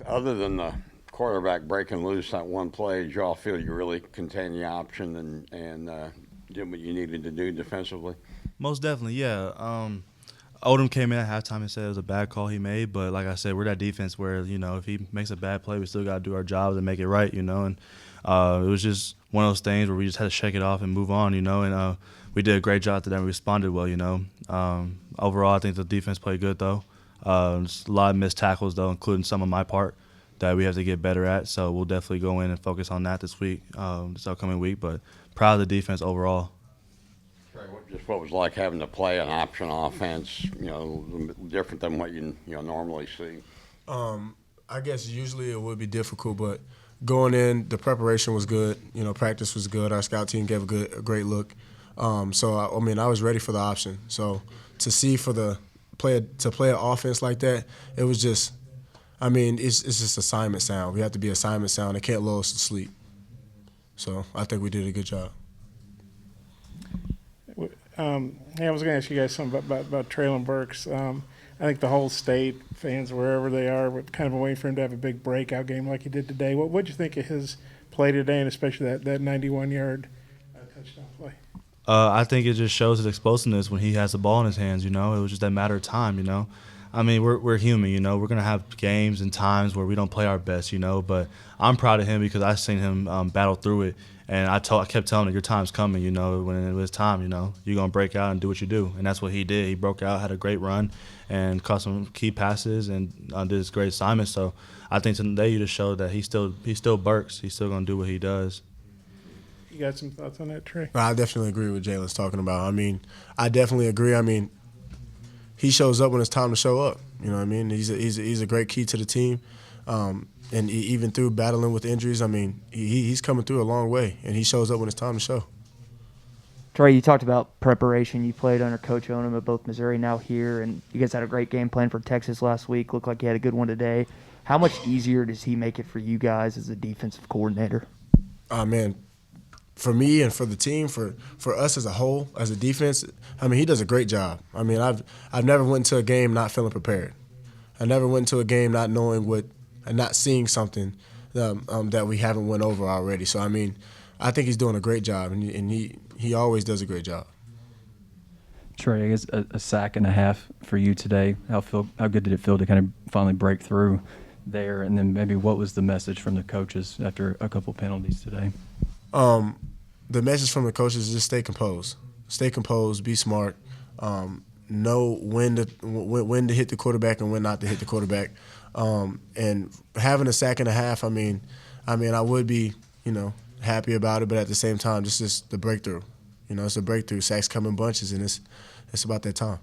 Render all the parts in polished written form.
Other than the quarterback breaking loose that one play, did y'all feel you really contained the option and did what you needed to do defensively? Most definitely, yeah. Odom came in at halftime and said it was a bad call he made, but like I said, we're that defense where, if he makes a bad play, we still got to do our jobs and make it right, and it was just one of those things where we just had to shake it off and move on, and we did a great job today and we responded well. Overall, I think the defense played good, though. Just a lot of missed tackles, though, including some on my part that we have to get better at, so we'll definitely go in and focus on that this week, this upcoming week, but proud of the defense overall. Just what it was like having to play an option offense, different than what you normally see. I guess usually it would be difficult, but going in, the preparation was good. Practice was good. Our scout team gave a great look. So I was ready for the option. So to see to play an offense like that, it was just, it's just assignment sound. We have to be assignment sound. It can't lull us to sleep. So I think we did a good job. I was going to ask you guys something about Traylon Burks. I think the whole state, fans wherever they are, were kind of waiting for him to have a big breakout game like he did today. What did you think of his play today, and especially that 91-yard touchdown play? I think it just shows his explosiveness when he has the ball in his hands. It was just that matter of time. We're human. We're gonna have games and times where we don't play our best. But I'm proud of him because I've seen him battle through it. And I kept telling him, your time's coming, when it was time, you're going to break out and do what you do. And that's what he did. He broke out, had a great run, and caught some key passes and did his great assignment. So I think today you just showed that he's still Burks. He's still going to do what he does. You got some thoughts on that, Trey? I definitely agree with what Jalen's talking about. I definitely agree. He shows up when it's time to show up. He's a great key to the team. And even through battling with injuries, he's coming through a long way, and he shows up when it's time to show. Trey, you talked about preparation. You played under Coach Onum at both Missouri, now here, and you guys had a great game plan for Texas last week. Looked like you had a good one today. How much easier does he make it for you guys as a defensive coordinator? Man, for me and for the team, for us as a whole, as a defense, he does a great job. I've never went into a game not feeling prepared. I never went into a game not knowing what and not seeing something that we haven't went over already. So, I think he's doing a great job, and he always does a great job. Trey, I guess a sack and a half for you today. How good did it feel to kind of finally break through there? And then maybe what was the message from the coaches after a couple penalties today? The message from the coaches is just stay composed, be smart, know when to hit the quarterback and when not to hit the quarterback. And having a sack and a half, I would be, happy about it, but at the same time, this is the breakthrough. It's a breakthrough. Sacks come in bunches, and it's about that time.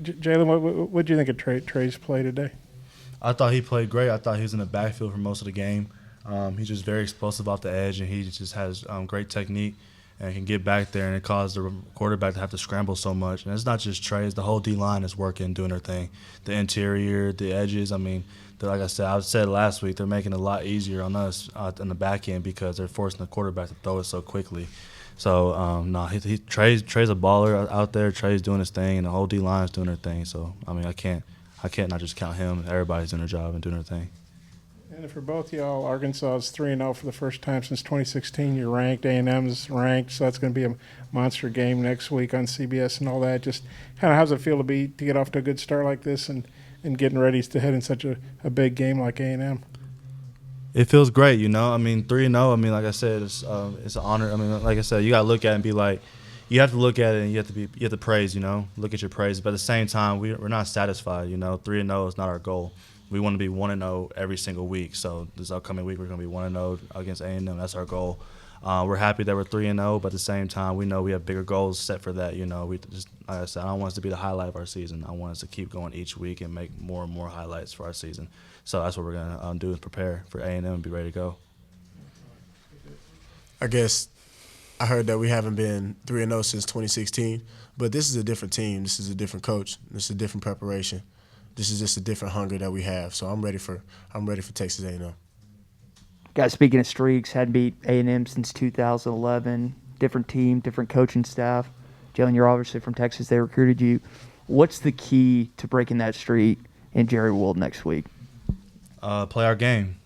Jalen, what do you think of Trey's play today? I thought he played great. I thought he was in the backfield for most of the game. He's just very explosive off the edge, and he just has great technique and can get back there, and it caused the quarterback to have to scramble so much. And it's not just Trey. It's the whole D-line is working, doing their thing. The interior, the edges, like I said last week, they're making it a lot easier on us in the back end because they're forcing the quarterback to throw it so quickly. So, Trey's a baller out there. Trey's doing his thing, and the whole D-line is doing their thing. So, I can't not just count him. Everybody's doing their job and doing their thing. And for both y'all, Arkansas is 3-0 for the first time since 2016. You're ranked, A&M's ranked, so that's going to be a monster game next week on CBS and all that. Just kind of how's it feel to get off to a good start like this and getting ready to head in such a big game like A&M? It feels great, 3-0. Like I said, it's an honor. Like I said, you got to look at it and be like, you have to look at it and you have to praise, look at your praise. But at the same time, we're not satisfied. 3-0 is not our goal. We want to be 1-0 every single week. So this upcoming week, we're going to be 1-0 against A&M. That's our goal. We're happy that we're 3-0, but at the same time, we know we have bigger goals set for that. We just, like I said, I don't want us to be the highlight of our season. I want us to keep going each week and make more and more highlights for our season. So that's what we're going to do is prepare for A&M and be ready to go. I guess I heard that we haven't been 3-0 since 2016, but this is a different team. This is a different coach. This is a different preparation. This is just a different hunger that we have. So I'm ready for Texas A&M. Guys, speaking of streaks, hadn't beat A&M since 2011. Different team, different coaching staff. Jalen, you're obviously from Texas. They recruited you. What's the key to breaking that streak in Jerry World next week? Play our game.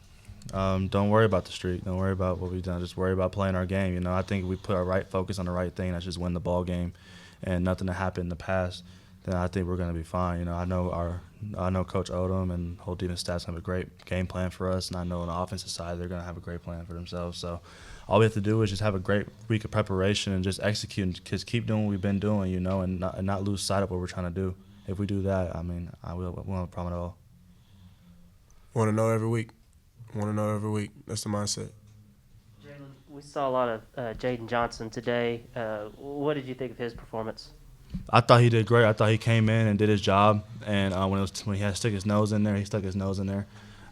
Don't worry about the streak. Don't worry about what we've done. Just worry about playing our game. You know, I think we put our right focus on the right thing. That's just win the ball game, and nothing that happened in the past. Then I think we're going to be fine. You know, I know Coach Odom and whole defense staff have a great game plan for us, and I know on the offensive side they're going to have a great plan for themselves. So all we have to do is just have a great week of preparation and just execute and just keep doing what we've been doing, you know, and not lose sight of what we're trying to do. If we do that, I mean, we won't have a problem at all. Want to know every week. Want to know every week. That's the mindset. Jalen, we saw a lot of Jaden Johnson today. What did you think of his performance? I thought he did great. I thought he came in and did his job, and when he had to stick his nose in there, he stuck his nose in there.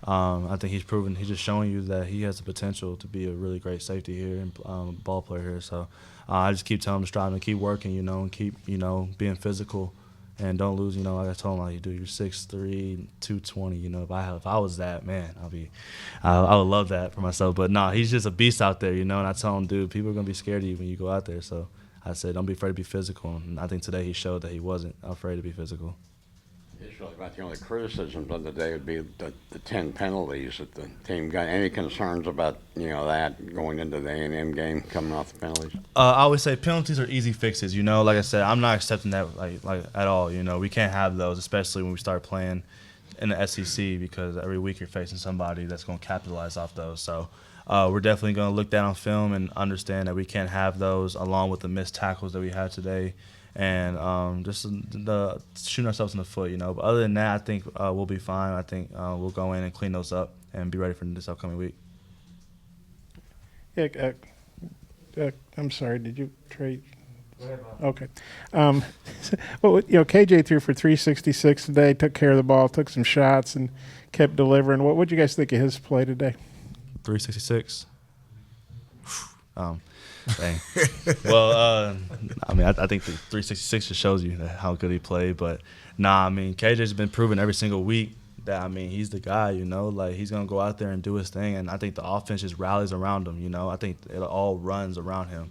I think he's just showing you that he has the potential to be a really great safety here and ball player here. So I just keep telling him to strive and keep working, you know, and keep, you know, being physical. And don't lose, you know, like I told him, like, dude, you're 6'3", 220. You know, if I was that, man, I would love that for myself. But no, he's just a beast out there, you know. And I tell him, dude, people are gonna be scared of you when you go out there. So I said, don't be afraid to be physical. And I think today he showed that he wasn't afraid to be physical. It's really about the only criticisms of the day would be the 10 penalties that the team got. Any concerns about, you know, that going into the A&M game, coming off the penalties? I always say penalties are easy fixes. You know, like I said, I'm not accepting that like at all. You know, we can't have those, especially when we start playing in the SEC, because every week you're facing somebody that's going to capitalize off those. So we're definitely going to look down on film and understand that we can't have those, along with the missed tackles that we had today. And just shooting ourselves in the foot, you know. But other than that, I think we'll be fine. I think we'll go in and clean those up and be ready for this upcoming week. Yeah, I'm sorry. Did you trade? Okay. Well, you know, KJ threw for 366 today. Took care of the ball. Took some shots and kept delivering. What did you guys think of his play today? 366. Dang. Well, I mean, I think the 366 just shows you how good he played. But, nah, I mean, KJ's been proving every single week that, I mean, he's the guy, you know. Like, he's going to go out there and do his thing. And I think the offense just rallies around him, you know. I think it all runs around him,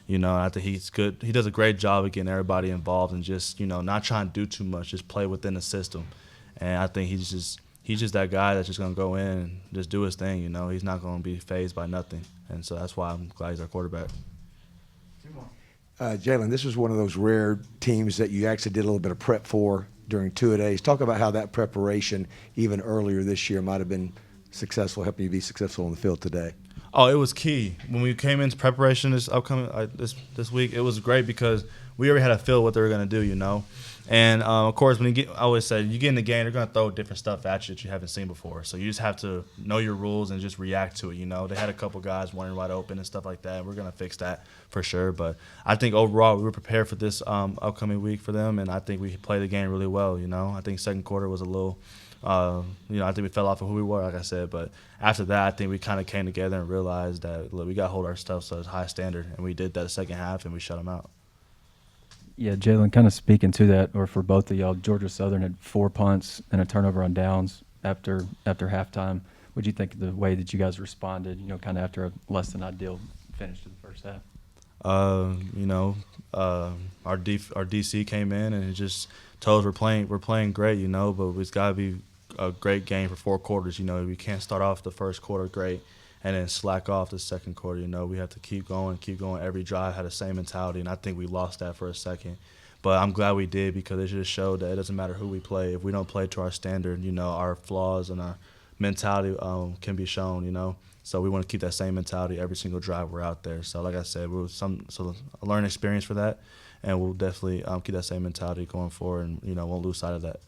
you know. And I think he's good. He does a great job of getting everybody involved and just, you know, not trying to do too much, just play within the system. And I think he's just that guy that's just going to go in and just do his thing, you know. He's not going to be fazed by nothing. And so that's why I'm glad he's our quarterback. Jalen, this was one of those rare teams that you actually did a little bit of prep for during two-a-days. Talk about how that preparation, even earlier this year, might have been successful, helping you be successful on the field today. Oh, it was key. When we came into preparation this week, it was great because we already had a feel what they were going to do, you know. And, of course, I always say, you get in the game, they're going to throw different stuff at you that you haven't seen before. So you just have to know your rules and just react to it, you know. They had a couple guys running wide open and stuff like that, and we're going to fix that for sure. But I think overall we were prepared for this upcoming week for them, and I think we played the game really well, you know. I think second quarter was a little you know, I think we fell off of who we were, like I said. But after that, I think we kind of came together and realized that, look, we got to hold our stuff to a high standard, and we did that the second half, and we shut them out. Yeah, Jalen, kind of speaking to that, or for both of y'all, Georgia Southern had 4 punts and a turnover on downs after halftime. What do you think of the way that you guys responded, you know, kind of after a less than ideal finish to the first half? You know, our DC came in and it just told us we're playing great, you know, but it's got to be a great game for 4 quarters. You know, we can't start off the first quarter great and then slack off the second quarter. You know, we have to keep going. Every drive had the same mentality, and I think we lost that for a second. But I'm glad we did, because it just showed that it doesn't matter who we play. If we don't play to our standard, you know, our flaws and our mentality can be shown, you know. So we want to keep that same mentality every single drive we're out there. So like I said, a learning experience for that, and we'll definitely keep that same mentality going forward, and, you know, won't lose sight of that.